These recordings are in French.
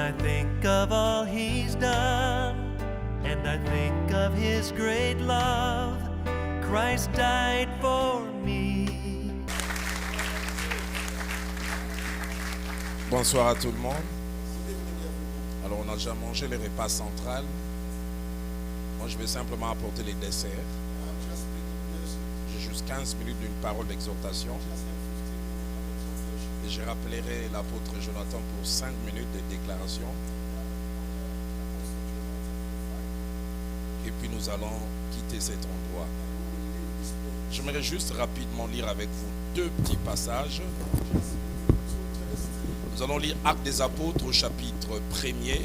I think of all he's done, and I think of his great love, Christ died for me. Bonsoir à tout le monde. Alors on a déjà mangé le repas central. Moi je vais simplement apporter les desserts. J'ai juste 15 minutes d'une parole d'exhortation. Et je rappellerai l'apôtre Jonathan pour 5 minutes de déclaration. Et puis nous allons quitter cet endroit. J'aimerais juste rapidement lire avec vous 2 petits passages. Nous allons lire Actes des Apôtres au chapitre 1er.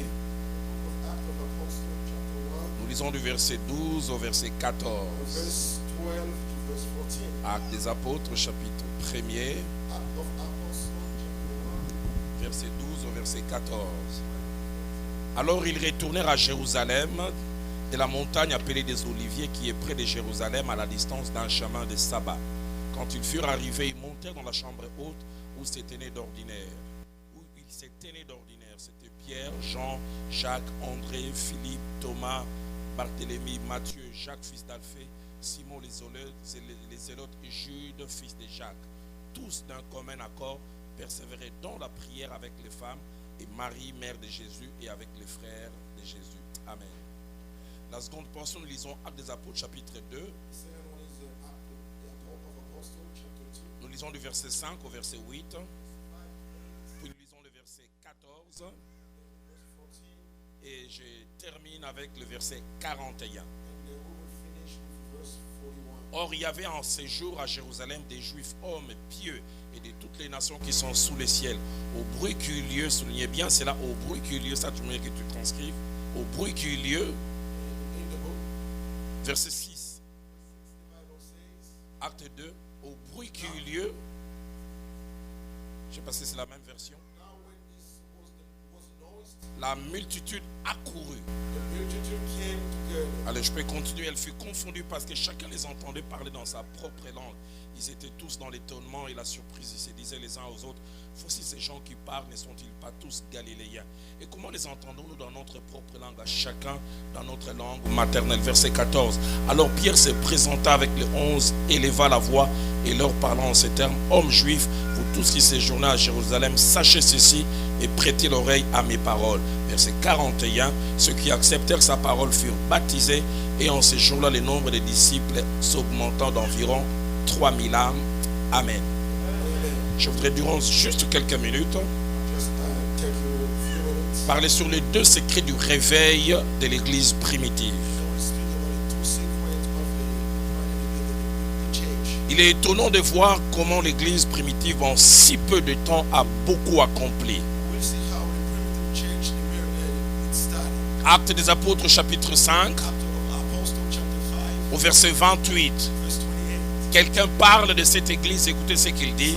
Nous lisons du verset 12 au verset 14. Actes des Apôtres au chapitre 1er. Verset 12 au verset 14. Alors ils retournèrent à Jérusalem, de la montagne appelée des Oliviers qui est près de Jérusalem, à la distance d'un chemin de sabbat. Quand ils furent arrivés, ils montèrent dans la chambre haute où s'étaient nés d'ordinaire. C'était Pierre, Jean, Jacques, André, Philippe, Thomas, Barthélemy, Matthieu, Jacques, fils d'Alphée, Simon les Zélotes et Jude, fils de Jacques. Tous d'un commun accord persévéraient dans la prière avec les femmes et Marie, mère de Jésus, et avec les frères de Jésus. Amen. La seconde portion, nous lisons Actes des Apôtres, chapitre 2. Nous lisons du verset 5 au verset 8. Puis nous lisons le verset 14. Et je termine avec le verset 41. Or, il y avait en séjour à Jérusalem des Juifs, hommes pieux, et de toutes les nations qui sont sous le ciel. Au bruit qui eut lieu, soulignez bien, c'est là, au bruit qui eut lieu, ça tu veux que tu transcrives. Au bruit qui eut lieu, verset 6. Acte 2, au bruit qui eut lieu, je ne sais pas si c'est la même version. La multitude accourut. Allez, je peux continuer. Elle fut confondue parce que chacun les entendait parler dans sa propre langue. Ils étaient tous dans l'étonnement et la surprise. Ils se disaient les uns aux autres, voici ces gens qui parlent, ne sont-ils pas tous galiléens? Et comment les entendons-nous dans notre propre langue, à chacun dans notre langue maternelle? Verset 14. Alors Pierre se présenta avec les 11, éleva la voix et leur parlant en ces termes: hommes juifs, vous tous qui séjournez à Jérusalem, sachez ceci et prêtez l'oreille à mes paroles. Verset 41. Ceux qui acceptèrent sa parole furent baptisés, et en ces jours-là, le nombre des disciples s'augmentant d'environ 3000 âmes. Amen. Je voudrais durant juste quelques minutes parler sur les 2 secrets du réveil de l'église primitive. Il est étonnant de voir comment l'église primitive en si peu de temps a beaucoup accompli. Actes des Apôtres chapitre 5 au verset 28. Quelqu'un parle de cette église, écoutez ce qu'il dit.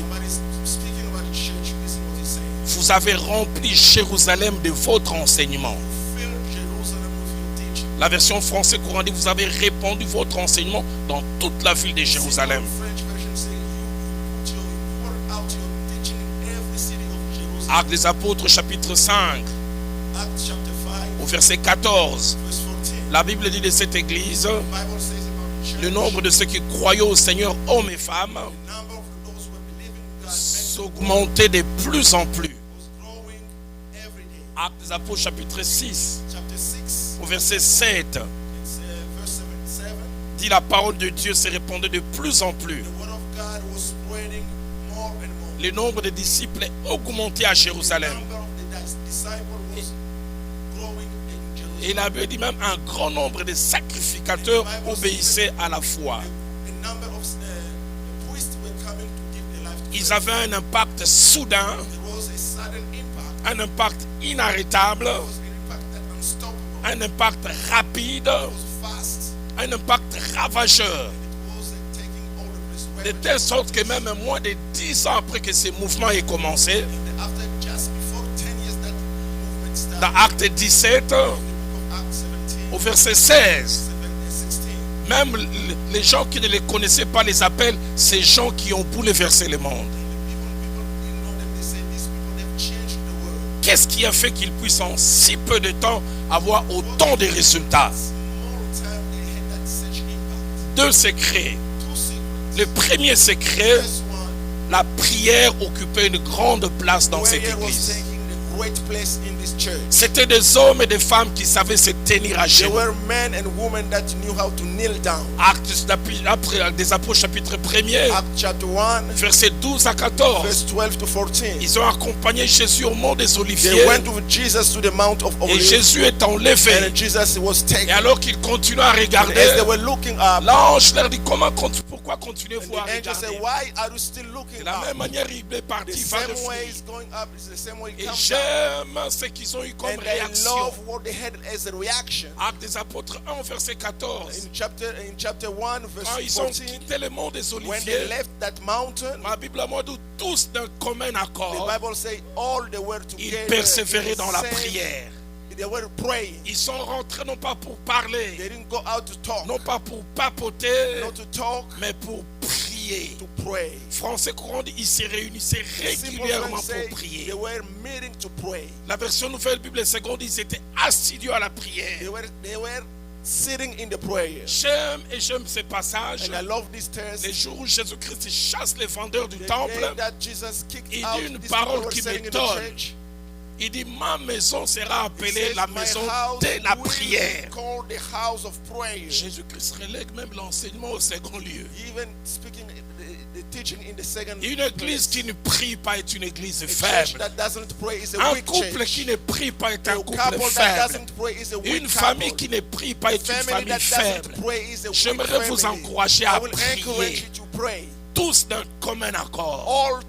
Vous avez rempli Jérusalem de votre enseignement. La version française courant dit: vous avez répandu votre enseignement dans toute la ville de Jérusalem. Actes des Apôtres chapitre 5 au verset 14. La Bible dit de cette église: le nombre de ceux qui croyaient au Seigneur, hommes et femmes, s'augmentait de plus en plus. Actes des Apôtres chapitre 6 au verset 7 dit: la parole de Dieu se répandait de plus en plus. Le nombre de disciples augmentait à Jérusalem. Et la Bible dit même un grand nombre de sacrificateurs obéissaient à la foi. Ils avaient un impact soudain, un impact inarrêtable, un impact rapide, un impact ravageur. De telle sorte que même moins de 10 ans après que ce mouvement ait commencé, dans Acte 17, au verset 16, même les gens qui ne les connaissaient pas les appellent ces gens qui ont bouleversé le monde. qu'est-ce qui a fait qu'il puisse en si peu de temps avoir autant de résultats? Deux secrets. Le premier secret, la prière occupait une grande place dans cette église. C'était des hommes et des femmes qui savaient se tenir à genoux. Actes des Apôtres chapitre 1er, versets 12 à 14. Ils ont accompagné Jésus au mont des Oliviers. Et Jésus est enlevé. Et alors qu'ils continuent à regarder, l'ange leur dit, pourquoi continuez-vous à regarder? De la même manière, il est parti, va revenir. Et j'aime ce qu'ils ont eu comme réaction. Actes des Apôtres 1, verset 14. Quand ils ont quitté le mont des Oliviers, ma Bible moi dit tous d'un commun accord, ils persévéraient dans la prière. Ils sont rentrés non pas pour parler, non pas pour papoter, mais pour prier. Français courant dit, ils se réunissaient régulièrement pour prier. La version nouvelle Bible seconde, ils étaient assidus à la prière. J'aime ce passage. Les jours où Jésus-Christ chasse les vendeurs du temple, il dit une parole qui m'étonne. Il dit, ma maison sera appelée la maison de la prière. Jésus-Christ relègue même l'enseignement au second lieu. Une église qui ne prie pas est une église faible. Un couple qui ne prie pas est un couple faible. Une famille qui ne prie pas est une famille faible. J'aimerais vous encourager à prier. Tous d'un commun accord.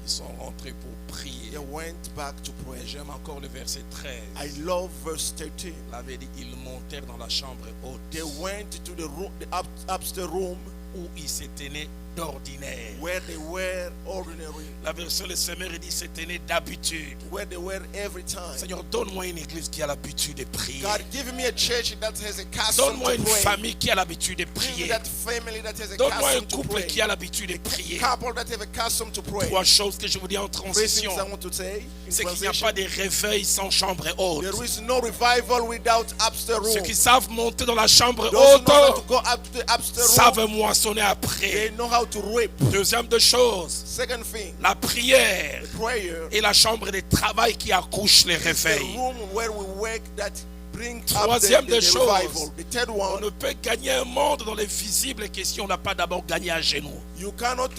Ils sont rentrés pour prier. J'aime encore le verset 13. I love verse 13. Il avait dit, ils montèrent dans la chambre haute. They went to the upstairs room où ils se tenaient d'ordinaire. Where they were ordinary. La version le Seigneur dit se tenaient d'habitude. Where they were every time. Seigneur, donne-moi une église qui a l'habitude de prier. God, give me a church that has a custom donne-moi to une pray. famille qui a l'habitude de prier. That family that has a donne-moi un custom to couple pray. qui a l'habitude de prier. Couple that have a custom to pray. Trois choses que je vous dis en transition. C'est qu'il n'y a pas de réveil sans chambre haute. There is no revival without upstairs room. Ceux qui savent monter dans la chambre Those haute who know how to go up to the upstairs room, savent moissonner they après. know how to reap. Deuxième de choses, Second thing, la prière prayer et la chambre de travail qui accouche les is the réveils. room where we work that brings up Troisième the des choses, revival. The third on one, ne peut gagner un monde dans les visibles que si on n'a pas d'abord gagné à genoux. you cannot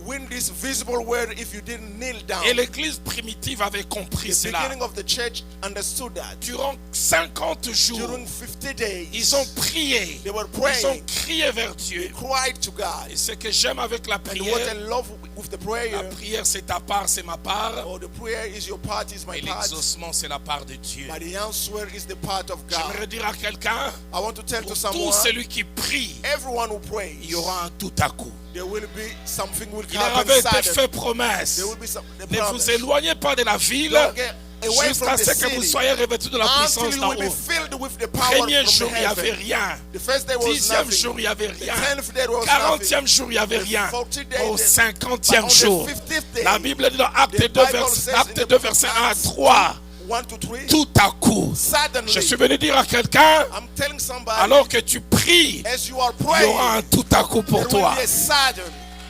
win this visible world if you didn't kneel down. Et l'église primitive avait compris The cela. beginning of the church understood that. Durant 50 jours, During 50 days, ils ont prié, they were ils ont praying, crié vers Dieu. cried to God. Et ce que j'aime avec la And what I prière, love with the prayer, la prière c'est ta part, c'est ma part. or the prayer is your part, is my Et part, l'exaucement c'est la part de Dieu. but the answer is the part of God. J'aimerais dire à quelqu'un, I want to tell to pour someone, tout celui qui prie, everyone who prays, il y aura un tout à coup. there will be something will Il leur happen avait été sudden. fait promesse. There will be some the Ne vous promise. éloignez pas de la ville Don't get away jusqu'à from the ce que vous city soyez revêtus de la puissance until you d'en will be haut. filled with the power Premier from jour, the il n'y avait heaven. rien. The first day was 10e nothing. jour, il n'y avait The rien. 10th day was 40e nothing. jour, il n'y avait rien. 40 days, Au but 50e on jour, the 50th day, la Bible dit dans Acte the 2, Bible says in Acte the 2 book of verset 1 à Acts 3, 1 to 3, tout à coup. suddenly, Je suis venu dire à quelqu'un, I'm telling somebody, alors que tu pries, as you are il y praying, aura un tout à coup pour there will toi. be a sudden,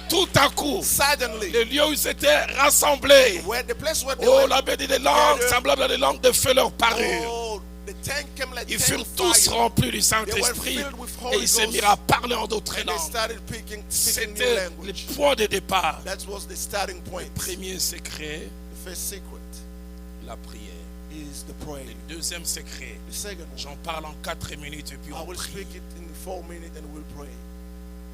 Tout à coup, suddenly, le lieu où ils étaient rassemblés, where the place where they oh, were, la Bible dit des langues semblables à des langues de feu leur parurent. oh, the tent came like Ils tent furent of tous fire. remplis du They Saint-Esprit were filled with et Holy ils se Ghost. mirent à parler en d'autres And they langues. started speaking new C'était le language. point de départ. That was the starting point. Premier secret, The first secret la prière. is the prayer. Le deuxième secret, The second one, j'en parle en 4 minutes et puis I on will prie. speak it in 4 minutes and we'll pray.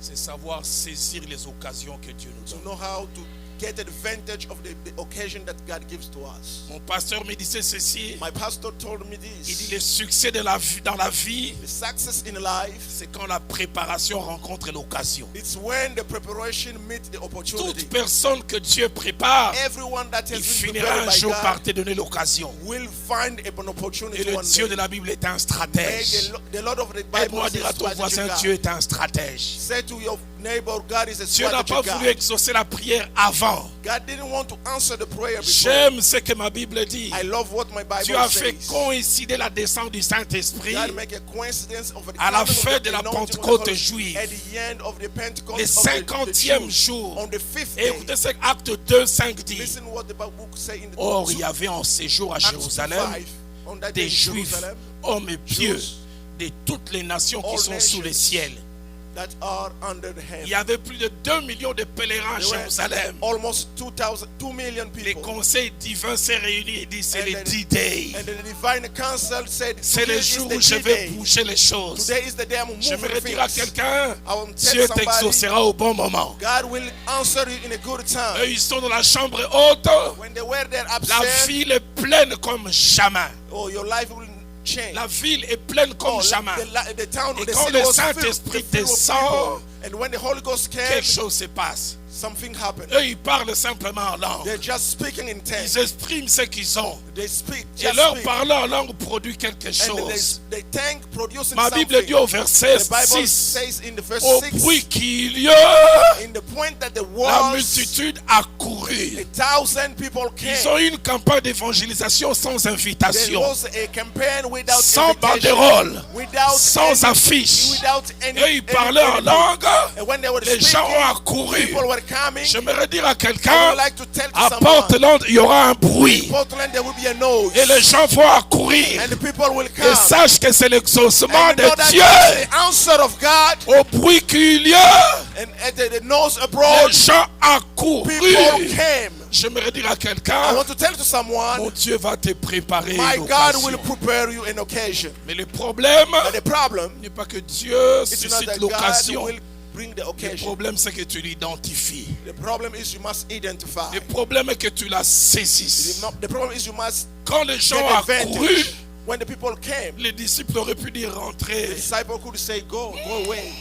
C'est savoir saisir les occasions que Dieu nous To donne. know how to get advantage of the occasion that God gives to us. Mon pasteur me disait ceci. My pastor told me Il dit this. le succès de la vie, dans la vie, The success in life, c'est quand la préparation rencontre l'occasion. it's when the preparation meets the opportunity. Toute personne que Dieu prépare, Everyone that il has been finira prepared un by jour par God te donner l'occasion. will find an Et opportunity le one Dieu day. de la Bible est un May stratège. the Lord of the Bible Aide-moi à is dire a à ton strategic voisin, Dieu God. est un stratège. Say to your neighbor, God is a Dieu n'a pas strategic voulu God. exaucer la prière avant. avant. God didn't want to answer the prayer before. J'aime ce que ma Bible dit. I love what my Bible Dieu a fait says. coïncider la descente du Saint-Esprit God make a coincidence of the à la coming of fin the de la anointing of the Pentecôte Holy juive. at the end of the Pentecost Le of the 50e Jews. jour. On the 5th Et day. écoutez ce qu'Acte 2, 5 dit. Listen what the book say in the Or, il y avait en séjour à Acts Jérusalem 5, on that day des in Juifs, Jerusalem, hommes pieux, Jews, de toutes les nations qui all sont sous le nations. ciel. that are under the Il y heaven. avait plus de 2 millions de pèlerins à There were Jérusalem. almost 2 million Les people. conseils divins s'est réunis et dit c'est And les then- 10 days. And the divine council said, C'est le "Today is jour the où je D vais day. bouger les choses. Today is the day I'm moving J'aimerais dire à things. quelqu'un, I will tell Dieu somebody, t'exaucera au bon moment. God will answer you in a good Eux, time. ils sont dans la chambre haute. When they were there La upstairs, ville est pleine comme jamais. oh, your life will change. La ville est pleine comme Oh, jamais. the town, Et the quand city le was Saint-Esprit filled with descend, people. And when the Holy Ghost came, Quelque chose se passe. something happened. Eux, ils parlent simplement en langue. They're just speaking in Ils tongues. expriment ce qu'ils ont. They speak, Et just leur speak. parler en langue produit quelque And chose. they tongue producing Ma something. Bible dit au verset The Bible 6, says in the verse au 6, bruit qu'il y a, in the point that the la was multitude a couru. 1,000 people Ils came. ont eu une campagne d'évangélisation sans There invitation, was a campaign without sans invitation, banderole, without sans any, affiche. without any, Et ils parlaient en anything. langue. And when they were Les gens speaking, ont accouru. people were coming. J'aimerais dire à I quelqu'un, would like to tell to à someone, Portland, il y aura un bruit. Portland there will be a noise, Et les gens vont accourir. and the people will Et come. sache que c'est l'exaucement And you know de that Dieu. is the answer of God. Au bruit qu'il y a, And at the nose abroad, les gens accourent. people came. J'aimerais dire à I quelqu'un, want to tell to mon someone, Dieu va te préparer my une God occasion. will prepare you an occasion. Mais le problème But the problem n'est pas que Dieu is not suscite that God l'occasion. will bring the Le occasion. problème, c'est que tu l'identifies. The problem is you must identify. Le problème est que tu la saisisses. The problem is you must Quand les gens get ont accouru, advantage. When the people came, les disciples auraient pu dire the rentrer. disciple could say, go away.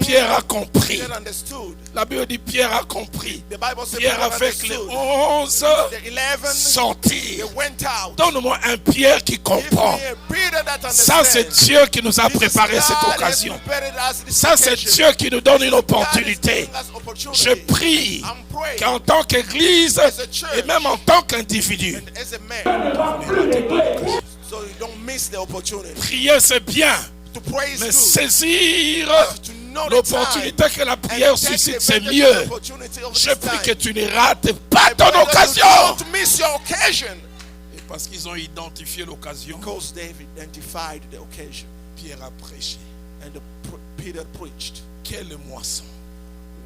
Pierre a compris. They understood. La Bible dit Pierre a compris. The Bible says Pierre Peter avec les understood. 11 The 11, sortis. they went out. Donne-moi un Pierre qui Give comprend. me a Peter that Ça, c'est understands. Dieu qui nous a This is préparé God cette has occasion. prepared us this Ça, c'est occasion. Dieu qui nous donne une God is opportunité. giving us opportunity. Je prie I'm praying qu'en tant qu'Église as a church et même en tant qu'individu, and as a man, so you don't miss the opportunity. prier c'est bien, To pray is mais good. saisir To know the l'opportunité que la prière and take suscite, c'est advantage of mieux. the opportunity of Je this prie time. que tu ne rates pas I ton pray that occasion. you don't miss your occasion. Et parce qu'ils ont identifié l'occasion, Because they've identified the occasion. Pierre a prêché. And Peter preached. Quelle moisson,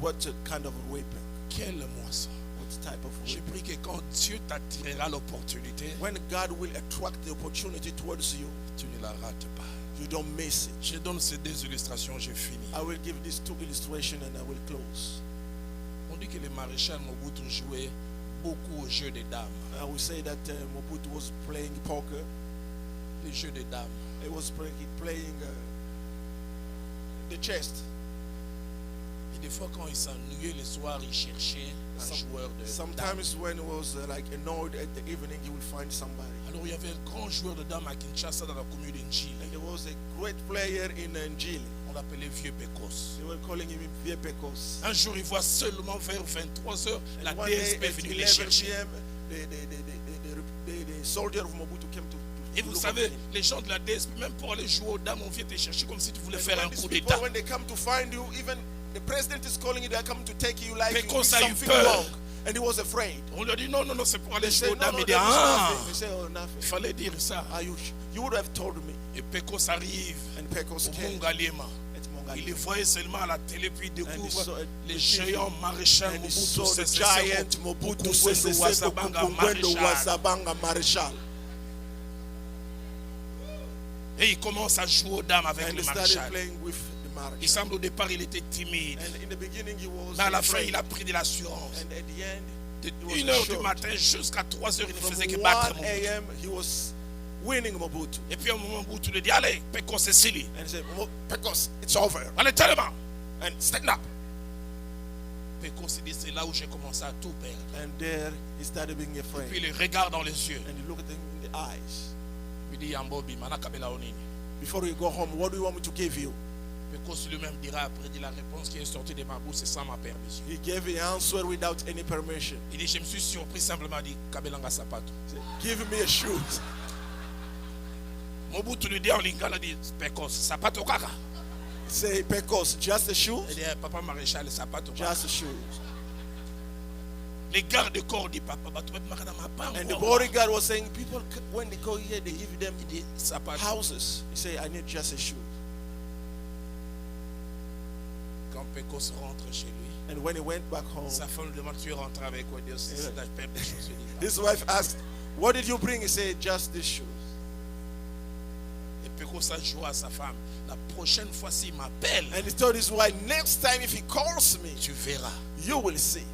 What kind of weapon? quelle moisson. What type of Je weapon? prie que quand Dieu t'attirera l'opportunité, When God will attract the opportunity towards you, tu ne la rates pas. you don't miss it. Je donne ces deux illustrations, j'ai fini. I will give these two illustrations and I will close. On dit que le maréchal Mobutu jouait beaucoup au jeu des dames. I will say that Mobutu was playing poker. Les jeux des dames. He was playing the chess. Et des fois, quand il s'ennuyait le soir, il cherchait un joueur de dames. Sometimes when he was like annoyed at the evening, he will find somebody. Alors, il y avait un grand joueur de dames à Kinshasa dans la commune d'Injili. And there was a great player in Njili. On l'appelait Vieux Pécos. They were calling him Viepekos. Un jour, il voit seulement vers 23h la One day DSP at venue les 11 chercher. p.m., the soldier of Mobutu came to Et vous look savez, for him. les gens de la DSP, même pour aller jouer aux dames, on vient te chercher comme si tu voulais And faire when un these coup people, d'état. when they come to find you, even the president is calling you, they come to take you like you Pécos did a eu something peur. wrong. And he was afraid. On lui a dit non, non, non, c'est pour aller They jouer say, aux no, dames. no, Il dit there is ah, nothing. They say, oh, il nothing. fallait dire ça. You would have told me. Et Pécos arrive And Pecos au came. Mongaliema. At Il Mongali. les voyait seulement à la télé, puis il And he découvre saw les the géants maréchal And he Mobutu, saw the c'est giant Mobutu Sese Seko Wasabanga Kukungwendo maréchal. Wasabanga Marshal. Et il commence à jouer aux dames avec And le he started maréchal. playing with the Il Marshal. semble au départ, il était timide. And in the beginning he was Mais à la fin, afraid. il a pris de l'assurance. And at the end, De he was 1h du assured. matin jusqu'à 3h, il ne From faisait que 1 battre Mobutu. a.m. he was winning Mobutu. Et puis à un moment, Mobutu lui dit, allez, Pécos c'est Sili. And he said, Pecos, it's over. Allez, tellement. And stand up. Pécos dit, c'est là où j'ai commencé à tout perdre. And there he started being Puis afraid. il le regarde dans les yeux. And he looked at him in the eyes. Il dit, Yambobi, manakabela onini. Before you go home, what do you want me to give you? Pécos lui-même dira après, dit la réponse qui est sortie de ma bouche, c'est sans ma permission. He gave the answer without any permission. Il dit, je me suis surpris simplement, dit, Kabelanga sapato. Give me a shoe. Mobutu lui dit en lingala, dit, Pécos, sapato kaka. Say, Pecos, just a shoe? Il dit, papa maréchal, sapato kaka. Just a shoe. Les gardes-corps dit, papa, tu peux me ma part. And the bodyguard was saying, people, when they go here, they give them Il dit, sapato. houses. He say, I need just a shoe. Quand Pécos rentre chez lui, And when he went back home, sa femme lui demande, tu es rentré avec quoi? Dieu, c'est la paix des choses. his wife asked, what did you bring? He said, just these shoes. Et Pécos a joué à sa femme. La prochaine fois, s'il m'appelle, And he told his wife, next time if he calls me, tu verras. you will see.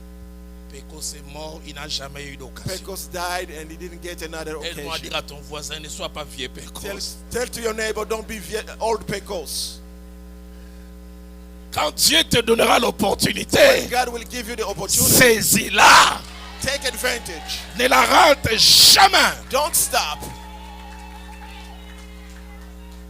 Pécos est mort, il n'a jamais eu d'occasion. Pecos died and he didn't get another Aide-moi à occasion. dire à ton voisin, ne sois pas vieux Pécos. Tell to your neighbor, don't be old Pecos. Quand Dieu te donnera l'opportunité, God will give you the opportunity. saisis-la. Take advantage. Ne la rate jamais. Don't stop.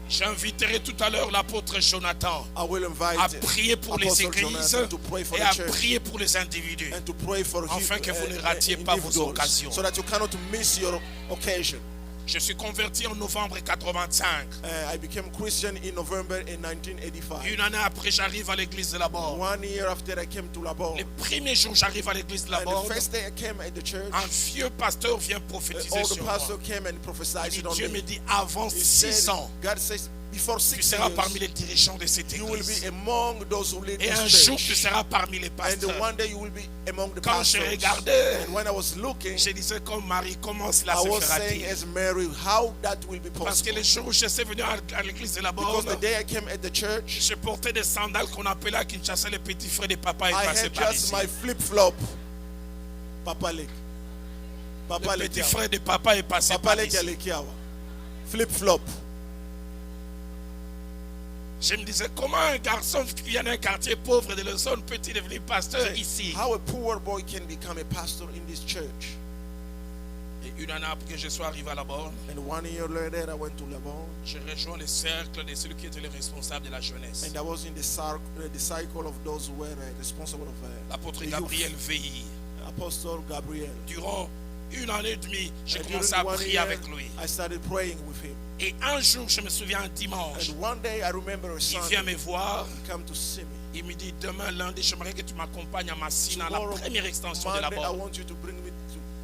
J'inviterai tout à l'heure l'apôtre Jonathan I will invite à prier pour les Apostle églises Jonathan to pray for et the à church prier pour les individus, and to pray for afin que vous ne ratiez pas vos individuals, occasions. so that you cannot miss your occasion. Je suis converti en novembre 85. I became Christian in November in 1985. Une année après, j'arrive à l'église de la Borne. 1 year after I came to Labor, Les premiers jours, j'arrive à l'église de la and Borne. the first day I came at the church, Un vieux pasteur vient prophétiser all the sur moi. pastor came and Il prophesied dit, it on Dieu me me. dit, avant He 6 said, ans, God says, before tu 6 seras years, parmi les dirigeants de cette you will église. be among those who lead Et un this jour, tu church. seras parmi les And pasteurs. one day you will be among the Quand je pastors. regardais, And when I was looking, je disais comme Marie, comment cela I se was saying fera-t-il? as Mary, how that will be Parce que possible. les jours où je suis venu à l'église de la Because Borne, the day I came at the church, je portais des sandales qu'on appelait à Kinshasa les petits frères de papa et I passaient had par just ici. my flip-flop. Papa Lek. Papa Le Lek. petit frère de papa est passé Papa par Lek ici. Alekiawa. Flip-flop. Je me disais, comment un garçon qui vient d'un quartier pauvre de la zone peut-il devenir pasteur ici? How a poor boy can become a pastor in this church. Et une année après que je sois arrivé à la Borne, And 1 year later, I went to Labor. j'ai rejoint le cercle de celui qui était le responsable de la jeunesse. And I was in the cycle of those who were responsible of L'apôtre the Gabriel youth. VI. Apostle Gabriel. Durant 1 année et demie, j'ai And commencé during à 1 prier year, avec lui. I started praying with him. Et un jour, je me souviens, un dimanche, And one day I remember a il Sunday, vient me voir. he came to see me. Il me dit, demain lundi, j'aimerais que tu m'accompagnes à Massina, la Tomorrow, première extension de la Monday, I Borne. want you to bring me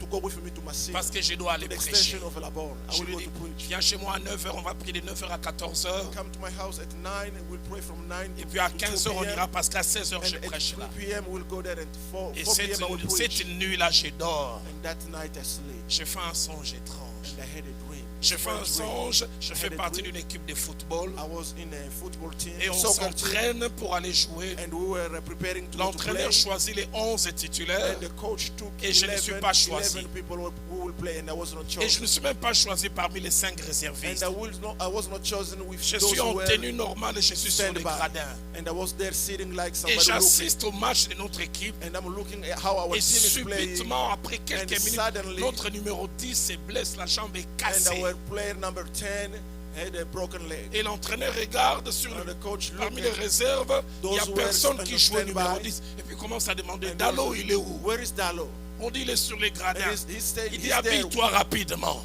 to go with me to Massina, Parce que je dois aller to the prêcher. extension of Labor. I Je will lui go dis, to preach. viens chez moi à 9h, on va prier de 9h à 14h. Come to my house at 9 and we'll pray from 9 Et to puis à 2 15h, on p.m. ira parce qu'à 16h, je And at prêche 3 là. p.m. we'll go there and 4 Et p.m. I will preach. cette nuit-là, je dors. And that night I sleep. Je fais un songe étrange. And I had a dream. Je fais un Strange dream. songe, je fais had a partie dream. d'une équipe de football. I was in a football team, Et on soccer team, s'entraîne pour aller jouer. and we were preparing to go to play. L'entraîneur choisit les 11 titulaires. And the coach took Et je ne 11, suis pas choisi. 11 people who will play, and I was not Et je chosen. ne suis même pas choisi parmi les 5 And réservistes. I was not chosen with Je those suis who en were tenue normale et je suis sur les stand by. gradins. And I was there sitting like Et somebody looking. j'assiste au match de notre équipe. And I'm looking at how our Et team is playing. subitement, après quelques And minutes, suddenly- notre numéro 10 se blesse, la jambe est And cassée. our player number 10 had a broken leg. Et l'entraîneur regarde sur And the coach parmi looked les at réserves, il n'y a those who personne were qui joue au stand numéro by. 10. Et puis commence à demander, And Dalo, he il est où? Where is Dalo? On dit, il est sur les gradins. And he stayed, Il he's dit, there. habille-toi rapidement.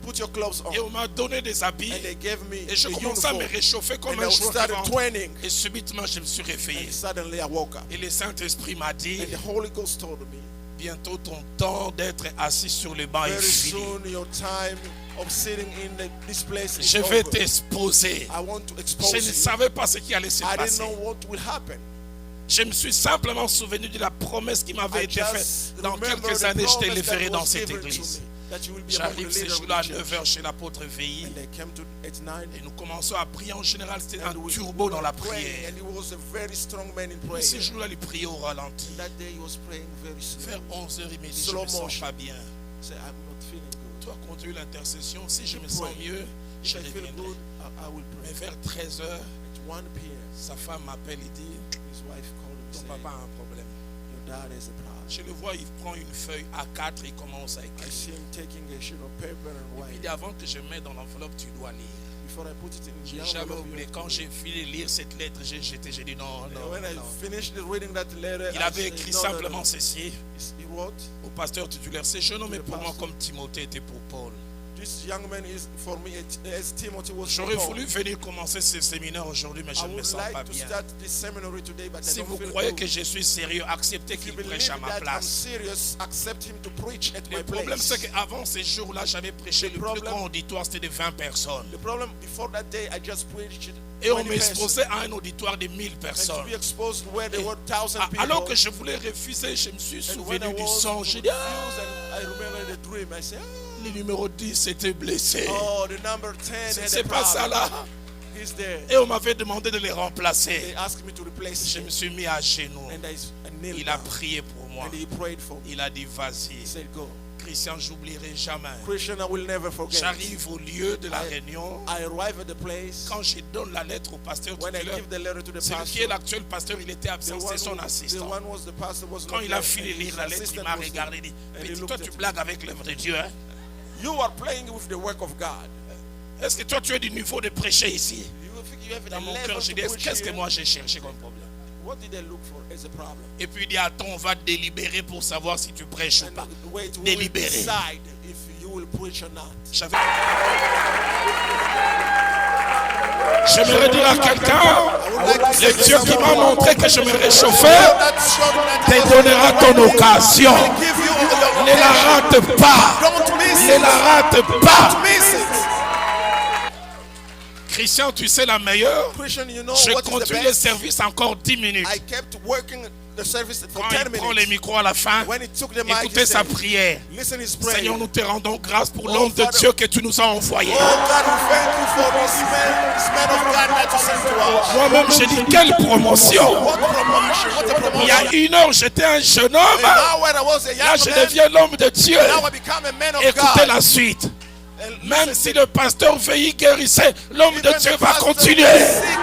Put your clothes on. Et on m'a donné des habits. And they gave me Et je a commence à me uniform. réchauffer comme And un I joueur qui started rentre. training. Et subitement, je me suis réveillé. And suddenly I woke up. Et le Saint-Esprit m'a dit, And the Holy Ghost told me, bientôt ton temps d'être assis sur le banc est very fini. soon your time of sitting in this place is Je vais over. t'exposer. I want to Je expose ne you. savais pas ce qui allait se I didn't passer. know what will happen. Je me suis simplement souvenu de la promesse qui m'avait I été faite. just Dans remember quelques the années, je promise t'élèverai that dans was cette given to église. me, that you will be among J'arrive the ce leaders of jour-là à the church. 9h chez l'apôtre VI. And they came to at 9. Et nous commençons à prier. En général, c'était un And we turbo dans la were praying, prière. and he was a very strong man in Mais prayer. ce jour-là, il priait au ralenti. That day he was praying very slow. Vers 11h, il me dit, je Slow me sens motion. pas bien. Say, I'm not feeling good. Toi, continue l'intercession. Si je me Keep sens praying. mieux, If je I feel reviendrai. good, I will Mais pray. vers 13h, At 1 p.m., sa femme m'appelle et dit, his wife called him ton saying, papa a un problème. your That is the problem. Je le vois, il prend une feuille A4 et il commence à I écrire. see him taking a sheet of paper and Il writing. dit avant que je mette dans l'enveloppe, tu dois lire. Before I put it in J'ai the jamais envelope, oublié. you Quand have to j'ai read. fini de lire cette lettre, j'ai dit non, non, When I non. finished reading that letter, Il I avait said, écrit no, no, no. simplement ceci He wrote, au pasteur titulaire. Ce jeune homme est pour moi pastor. comme Timothée était pour Paul. this young man is for me as Timothy was for J'aurais Paul. voulu venir commencer ce séminaire aujourd'hui, mais je I ne me would sens pas like to bien. start this seminary today, but I Si don't vous feel croyez good. que je suis sérieux, acceptez If you qu'il believe prêche à ma that I'm place. serious, accept him to preach at my Le problème, place. c'est qu'avant ces jours-là, j'avais prêché le plus problem- grand auditoire, c'était de 20 personnes. The problem before that day, I just preached Et on 20 persons. m'exposait à un auditoire de 1000 And to personnes. be exposed where there were 1,000 people. Alors que je voulais refuser, je me suis And when I souvenu du was songe. J'ai confused dit, and I remember the dream, I said, le numéro 10 était blessé. oh, the number 10 had C'est a pas ça problem. là. He's there. Et on m'avait demandé de les They remplacer. asked me to replace Je him. me suis mis à genoux. And I knelt Il a down. prié pour moi. And he prayed for me. Il a dit, vas-y. He said, go. Christian, j'oublierai jamais. Christian, I will never forget. J'arrive au lieu de la réunion. I arrive at the place. Quand je donne la lettre au pasteur When I titulaire, give the letter to the celui qui est pastor, l'actuel pasteur, il était absent, c'était son the assistant. one was the pastor was Quand not il a there, fini de and lire his la lettre, il assistant m'a was regardé et dit, there. And he petit, looked toi at tu me. blagues avec l'œuvre de Dieu. Hein? You are playing with the work of God. Est-ce que toi tu es du niveau de prêcher ici? You think you have Dans a mon level cœur, j'ai to dit, preach qu'est-ce que here? moi j'ai cherché comme problème? What did I look for as a problem? Et puis il dit, attends, on va délibérer pour savoir si tu prêches ou And pas. wait, we will Délibérer. decide if you will preach or not. J'avais- J'aimerais dire à quelqu'un, le Dieu qui m'a montré que je me réchauffais, te donnera ton occasion. Ne la rate pas. Don't miss Ne it. la rate pas. Don't miss it. Christian, tu sais la meilleure? Christian, you know Je what is the continue le best? service encore 10 minutes. I kept working the service for Quand 10 il prend les minutes. micros à la fin, When he took the mic, écoutez he sa said, prière. listen his prayer. Seigneur, nous te rendons grâce pour Oh, l'homme de Father. Dieu que tu nous as envoyé. Oh God, we thank you for this man of God that you sent to us. Moi-même, j'ai dit, quelle promotion! What promotion? What a Il y a promotion. une heure, j'étais un jeune homme. And now when I was a Là, young je man, deviens l'homme de Dieu. now I become a man of Écoutez God. la suite. And Même listen, si le pasteur veille guérissait, l'homme de even Dieu the va pastor continuer. is sick,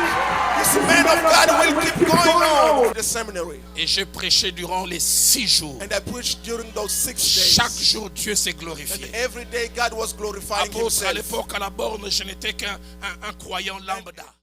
this man of God will keep going on to the seminary. Et j'ai prêché durant les 6 jours. And I preached during those 6 days. Chaque jour, Dieu s'est And glorifié. every day God was glorifying Apôtre, à himself. l'époque, à la borne, je n'étais qu'un croyant lambda.